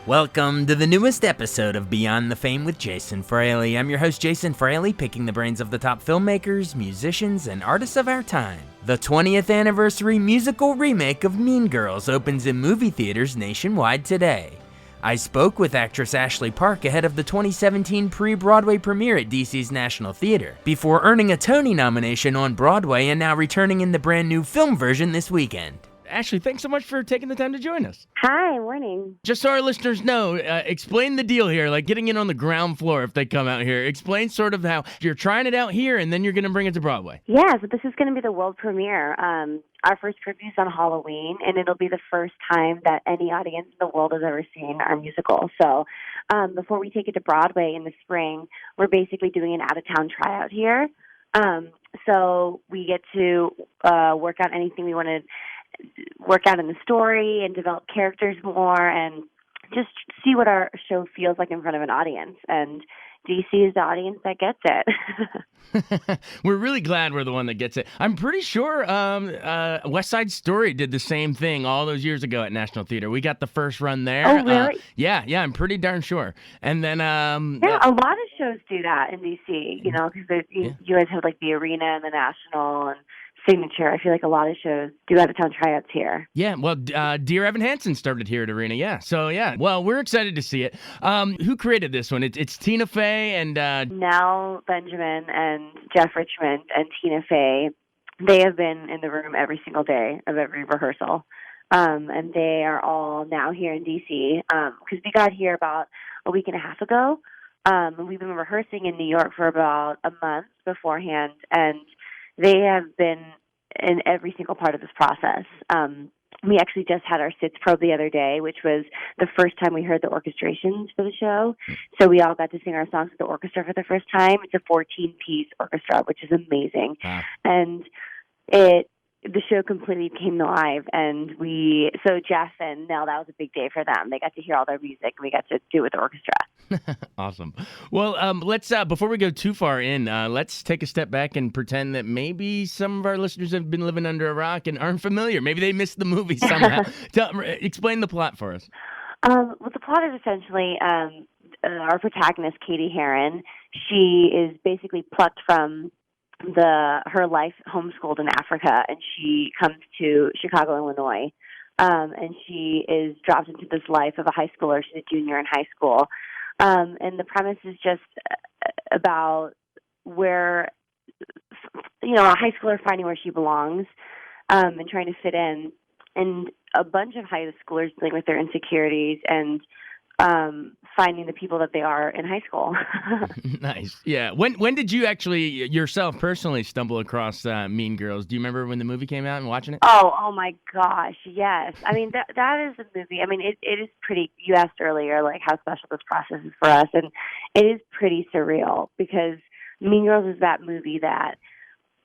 Welcome to the newest episode of Beyond the Fame with Jason Fraley. I'm your host, Jason Fraley, picking the brains of the top filmmakers, musicians, and artists of our time. The 20th anniversary musical remake of Mean Girls opens in movie theaters nationwide today. I spoke with actress Ashley Park ahead of the 2017 pre-Broadway premiere at DC's National Theater, before earning a Tony nomination on Broadway and now returning in the brand new film version this weekend. Ashley, thanks so much for taking the time to join us. Hi, morning. Just so our listeners know, explain the deal here, like getting in on the ground floor if they come out here. Explain sort of how you're trying it out here and then you're going to bring it to Broadway. Yeah, so this is going to be the world premiere. Our first preview is on Halloween, and it'll be the first time that any audience in the world has ever seen our musical. So before we take it to Broadway in the spring, we're basically doing an out-of-town tryout here. So we get to work out anything we want to work out in the story and develop characters more and just see what our show feels like in front of an audience. And DC is the audience that gets it. We're really glad we're the one that gets it. I'm pretty sure West Side Story did the same thing all those years ago at National Theater. We got the first run there. Oh, really? Yeah, I'm pretty darn sure. And then a lot of shows do that in DC, you know, because you guys have like the Arena and the National and Signature. I feel like a lot of shows do out-of-town tryouts here. Yeah, well, Dear Evan Hansen started here at Arena, yeah. So, yeah, well, we're excited to see it. Who created this one? It's Tina Fey and... Nell Benjamin and Jeff Richmond and Tina Fey. They have been in the room every single day of every rehearsal. And they are all now here in D.C. Because we got here about a week and a half ago. And we've been rehearsing in New York for about a month beforehand, and they have been in every single part of this process. We actually just had our SITS probe the other day, which was the first time we heard the orchestrations for the show. So we all got to sing our songs with the orchestra for the first time. It's a 14-piece orchestra, which is amazing. Wow. And the show completely came alive. And so Jeff and Nell, that was a big day for them. They got to hear all their music, and we got to do it with the orchestra. Awesome. Well, let's before we go too far in, let's take a step back and pretend that maybe some of our listeners have been living under a rock and aren't familiar. Maybe they missed the movie somehow. Explain the plot for us. Well, the plot is essentially our protagonist, Katie Heron. She is basically plucked from her life homeschooled in Africa, and she comes to Chicago, Illinois. And she is dropped into this life of a high schooler. She's a junior in high school. And the premise is just about where, you know, a high schooler finding where she belongs and trying to fit in, and a bunch of high schoolers dealing with their insecurities and finding the people that they are in high school. Nice. Yeah. When did you actually yourself personally stumble across Mean Girls? Do you remember when the movie came out and watching it? Oh my gosh, yes. I mean, that is a movie. I mean, it is pretty, you asked earlier, like, how special this process is for us, and it is pretty surreal because Mean Girls is that movie that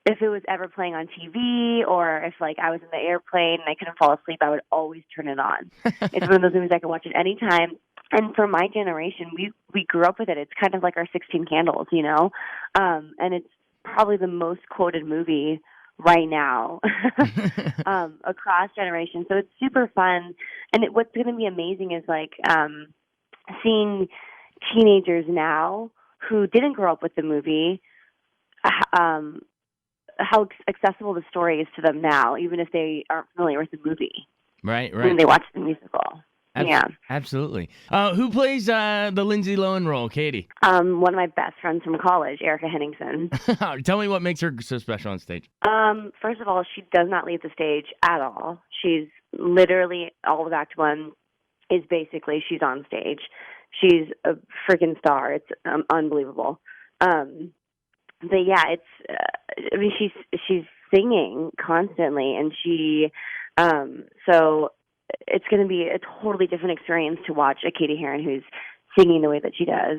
if it was ever playing on TV or if, like, I was in the airplane and I couldn't fall asleep, I would always turn it on. It's one of those movies I can watch at any time. And for my generation, we grew up with it. It's kind of like our 16 Candles, you know? And it's probably the most quoted movie right now across generations. So it's super fun. And what's going to be amazing is, like, seeing teenagers now who didn't grow up with the movie, how accessible the story is to them now, even if they aren't familiar with the movie. Right. When they watch the musical. Yeah. Absolutely. Who plays the Lindsay Lohan role, Katie? One of my best friends from college, Erica Henningsen. Tell me what makes her so special on stage. First of all, she does not leave the stage at all. She's literally, all of Act One is basically she's on stage. She's a freaking star. It's unbelievable. But yeah, I mean, she's singing constantly, and so it's going to be a totally different experience to watch a Katie Heron who's singing the way that she does.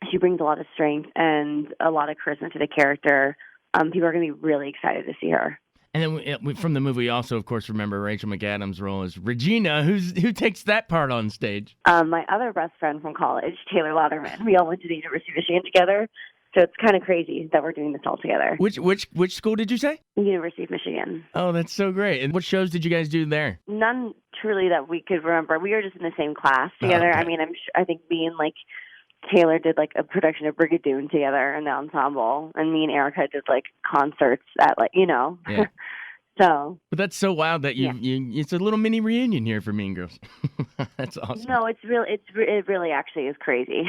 She brings a lot of strength and a lot of charisma to the character. People are going to be really excited to see her. And then from the movie, also, of course, remember Rachel McAdams' role as Regina. Who takes that part on stage? My other best friend from college, Taylor Lauderman. We all went to the University of Michigan together. So it's kind of crazy that we're doing this all together. Which school did you say? University of Michigan. Oh, that's so great. And what shows did you guys do there? None truly that we could remember. We were just in the same class together. Okay. I mean, I think me and like Taylor did like a production of Brigadoon together in the ensemble, and me and Erica did like concerts at like Yeah. So. But that's so wild that you it's a little mini reunion here for Mean Girls. That's awesome. No, it really actually is crazy.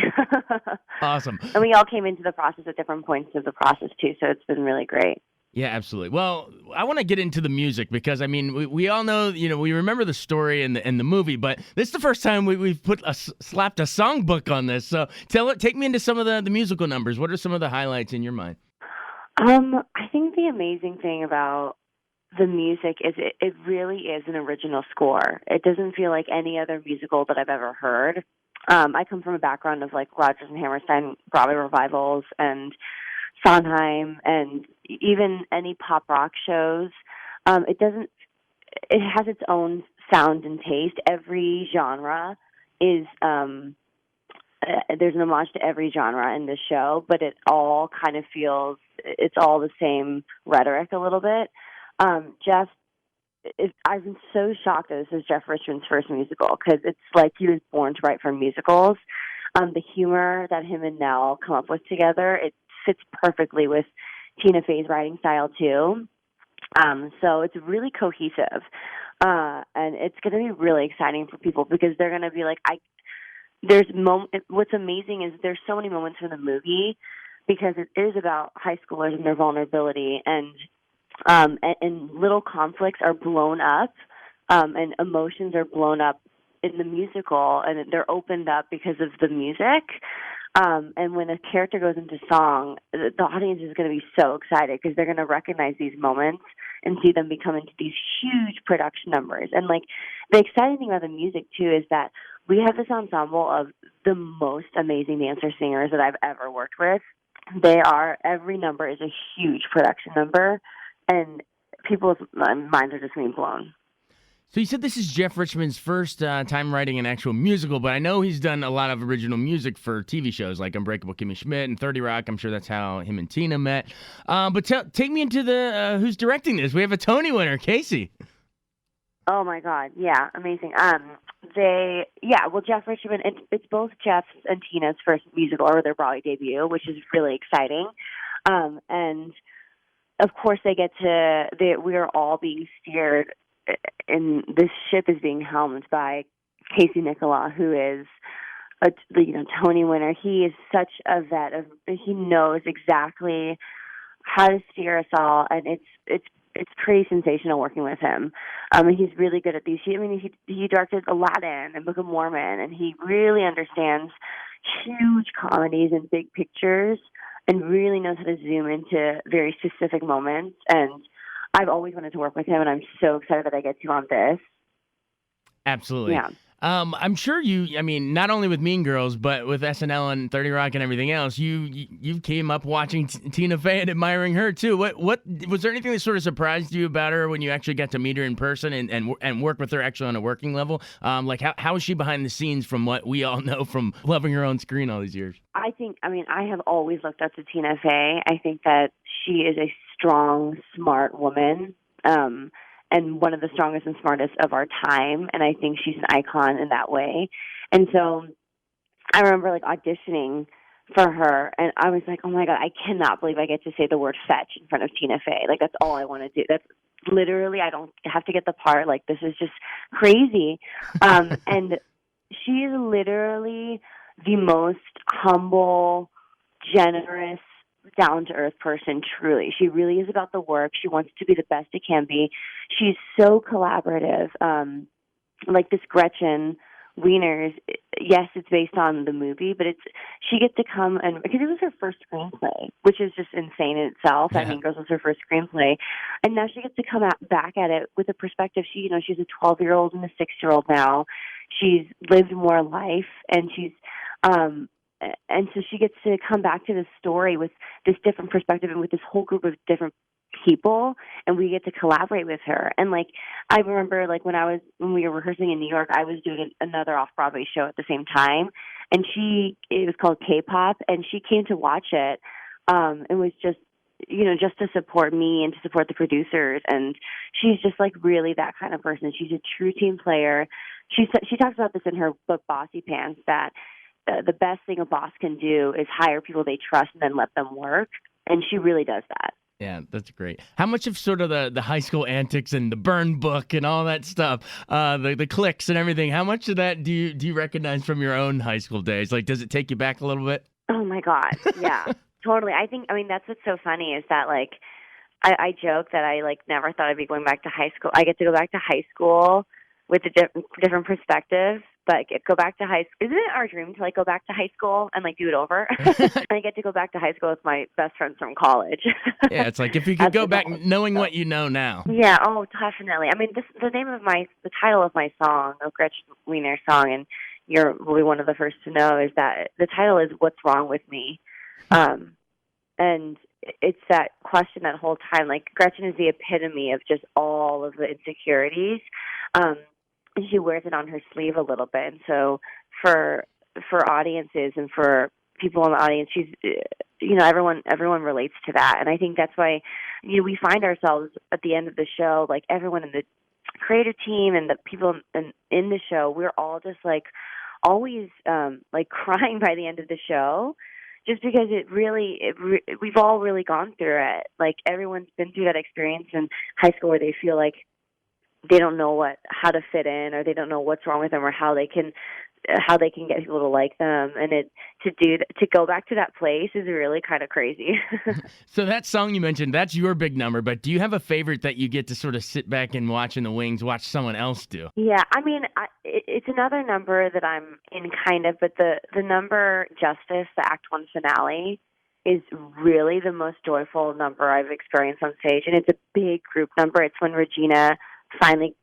Awesome. And we all came into the process at different points of the process too, so it's been really great. Yeah, absolutely. Well, I want to get into the music because, I mean, we all know, we remember the story and the movie, but this is the first time we've slapped a songbook on this. So take me into some of the musical numbers. What are some of the highlights in your mind? I think the amazing thing about the music is it really is an original score. It doesn't feel like any other musical that I've ever heard. I come from a background of like Rodgers and Hammerstein Broadway revivals and Sondheim and even any pop rock shows. It has its own sound and taste. Every genre is there's an homage to every genre in this show, but it all kind of feels it's all the same rhetoric a little bit. I've been so shocked that this is Jeff Richman's first musical because it's like he was born to write for musicals. The humor that him and Nell come up with together, it fits perfectly with Tina Fey's writing style too. So it's really cohesive. And it's going to be really exciting for people because they're going to be like, what's amazing is there's so many moments in the movie because it is about high schoolers and their vulnerability and little conflicts are blown up, and emotions are blown up in the musical, and they're opened up because of the music. And when a character goes into song, the audience is going to be so excited because they're going to recognize these moments and see them become into these huge production numbers. And like the exciting thing about the music too is that we have this ensemble of the most amazing dancer singers that I've ever worked with. Every number is a huge production number. And people's minds are just being blown. So you said this is Jeff Richman's first time writing an actual musical, but I know he's done a lot of original music for TV shows like Unbreakable Kimmy Schmidt and 30 Rock. I'm sure that's how him and Tina met. But take me into who's directing this. We have a Tony winner, Casey. Oh, my God. Yeah, amazing. Jeff Richman, it's both Jeff's and Tina's first musical or their Broadway debut, which is really exciting. And of course, we are all being steered, and this ship is being helmed by Casey Nicholaw, who is a Tony winner. He is such a vet. He knows exactly how to steer us all, and it's pretty sensational working with him. He's really good at these. He directed Aladdin and Book of Mormon, and he really understands huge comedies and big pictures. And really knows how to zoom into very specific moments. And I've always wanted to work with him, and I'm so excited that I get to on this. Absolutely. Yeah. I'm sure not only with Mean Girls, but with SNL and 30 Rock and everything else, you came up watching Tina Fey and admiring her too. What was there anything that sort of surprised you about her when you actually got to meet her in person and work with her actually on a working level? How is she behind the scenes from what we all know from loving her on screen all these years? I have always looked up to Tina Fey. I think that she is a strong, smart woman. And one of the strongest and smartest of our time. And I think she's an icon in that way. And so I remember like auditioning for her, and I was like, oh my God, I cannot believe I get to say the word fetch in front of Tina Fey. Like, that's all I want to do. That's literally, I don't have to get the part. Like, this is just crazy. And she is literally the most humble, generous, down-to-earth person, truly. She really is about the work. She wants to be the best it can be. She's so collaborative. Like this Gretchen Wieners, yes, it's based on the movie, but she gets to come because it was her first screenplay, which is just insane in itself. Yeah. Mean Girls was her first screenplay, and now she gets to come back at it with a perspective. She's a 12-year-old and a 6-year-old now. She's lived more life, and and so she gets to come back to this story with this different perspective and with this whole group of different people, and we get to collaborate with her. And like, I remember like when we were rehearsing in New York, I was doing another off-Broadway show at the same time, and it was called K-pop, and she came to watch it It was just, just to support me and to support the producers. And she's just like really that kind of person. She's a true team player. She talks about this in her book, Bossy Pants, that the best thing a boss can do is hire people they trust and then let them work. And she really does that. Yeah, that's great. How much of sort of the high school antics and the burn book and all that stuff, the cliques and everything, how much of that do you recognize from your own high school days? Like, does it take you back a little bit? Oh my God. Yeah, totally. That's what's so funny is that like, I joke that I like never thought I'd be going back to high school. I get to go back to high school with a different perspective, but go back to high school. Isn't it our dream to like go back to high school and like do it over? I get to go back to high school with my best friends from college. Yeah, it's like if you could go back knowing what you know now. Yeah, oh, definitely. I mean, the title of my song, of Gretchen Wiener's song, and will be one of the first to know, is that the title is "What's Wrong with Me," and it's that question that whole time. Like Gretchen is the epitome of just all of the insecurities. And she wears it on her sleeve a little bit. And so for audiences and for people in the audience, she's, everyone relates to that. And I think that's why, we find ourselves at the end of the show, like everyone in the creative team and the people in the show, we're all just like always like crying by the end of the show, just because we've all really gone through it. Like everyone's been through that experience in high school where they feel like they don't know how to fit in, or they don't know what's wrong with them, or how they can get people to like them. And to go back to that place is really kind of crazy. So that song you mentioned, that's your big number, but do you have a favorite that you get to sort of sit back and watch in the wings, watch someone else do? Yeah, I mean, it's another number that I'm in kind of, but the number Justice, the Act 1 finale, is really the most joyful number I've experienced on stage. And it's a big group number. It's when Regina finally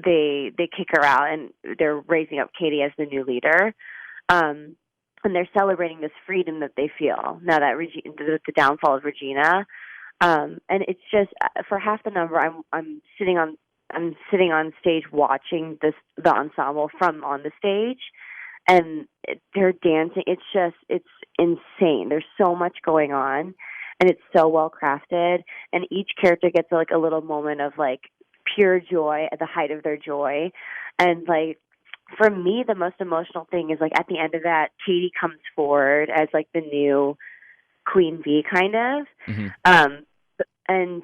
they kick her out and they're raising up Katie as the new leader, and they're celebrating this freedom that they feel now that the downfall of Regina, and it's just for half the number I'm sitting on stage watching the ensemble from on the stage, and they're dancing. It's insane. There's so much going on. And it's so well crafted, and each character gets like a little moment of like pure joy at the height of their joy. And like for me, the most emotional thing is like at the end of that, Katie comes forward as like the new Queen Bee, kind of, and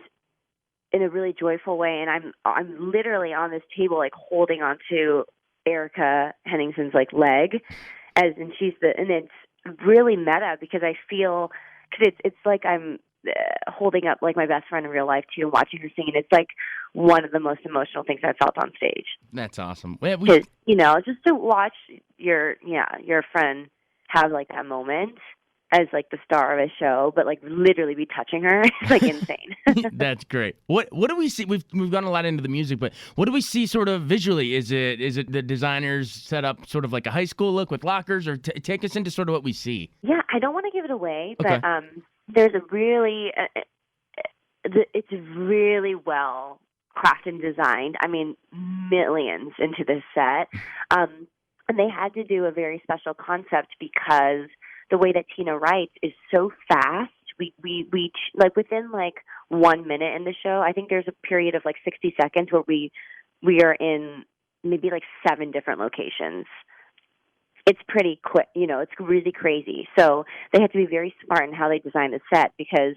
in a really joyful way. And I'm literally on this table like holding onto Erica Henningsen's like leg, and it's really meta because I feel. Because it's like I'm holding up like my best friend in real life too, and watching her sing, and it's like one of the most emotional things I've felt on stage. That's awesome. Just to watch your friend have like that moment as like the star of a show, but like literally be touching her, it's like insane. That's great. What do we see? We've gone a lot into the music, but what do we see sort of visually? Is it the designers set up sort of like a high school look with lockers, or take us into sort of what we see? Yeah, I don't want to give it away, okay. But there's a really it's really well crafted and designed. I mean, millions into this set, and they had to do a very special concept because the way that Tina writes is so fast. We like within like 1 minute in the show, I think there's a period of like 60 seconds where we are in maybe like 7 different locations. It's pretty quick, it's really crazy. So they had to be very smart in how they design the set, because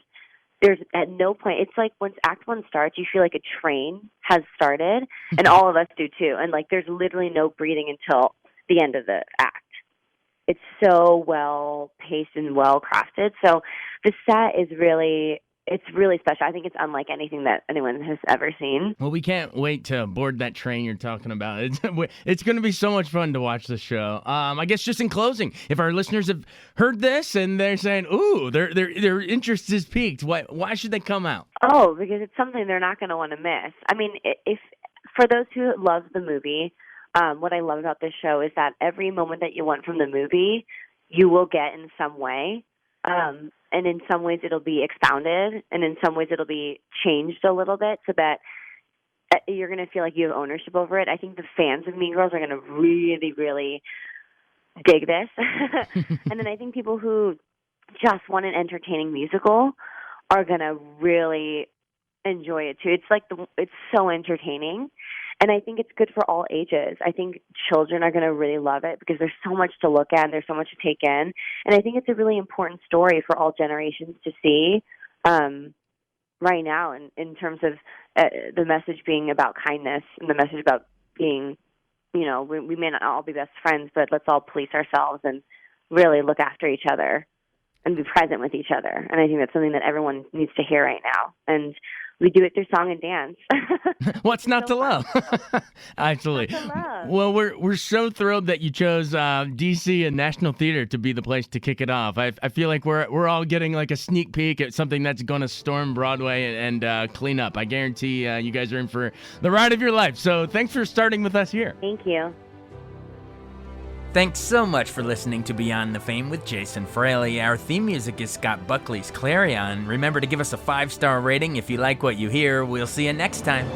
there's at no point, it's like once Act 1 starts, you feel like a train has started, and all of us do too. And like there's literally no breathing until the end of the act. It's so well paced and well crafted. So the set is really special. I think it's unlike anything that anyone has ever seen. Well, we can't wait to board that train you're talking about. It's going to be so much fun to watch the show. I guess just in closing, if our listeners have heard this and they're saying, "Ooh, their interest is piqued," why should they come out? Oh, because it's something they're not going to want to miss. I mean, if for those who love the movie. What I love about this show is that every moment that you want from the movie, you will get in some way. And in some ways it'll be expounded, and in some ways it'll be changed a little bit so that you're going to feel like you have ownership over it. I think the fans of Mean Girls are going to really, really dig this. And then I think people who just want an entertaining musical are going to really enjoy it too. It's so entertaining. And I think it's good for all ages. I think children are going to really love it because there's so much to look at and there's so much to take in. And I think it's a really important story for all generations to see right now in terms of the message being about kindness and the message about being, we may not all be best friends, but let's all police ourselves and really look after each other and be present with each other. And I think that's something that everyone needs to hear right now. And we do it through song and dance. What's not to love? Absolutely. Not to love. Well, we're so thrilled that you chose DC and National Theater to be the place to kick it off. I feel like we're all getting like a sneak peek at something that's going to storm Broadway and clean up. I guarantee you guys are in for the ride of your life. So thanks for starting with us here. Thank you. Thanks so much for listening to Beyond the Fame with Jason Fraley. Our theme music is Scott Buckley's Clarion. Remember to give us a 5-star rating if you like what you hear. We'll see you next time.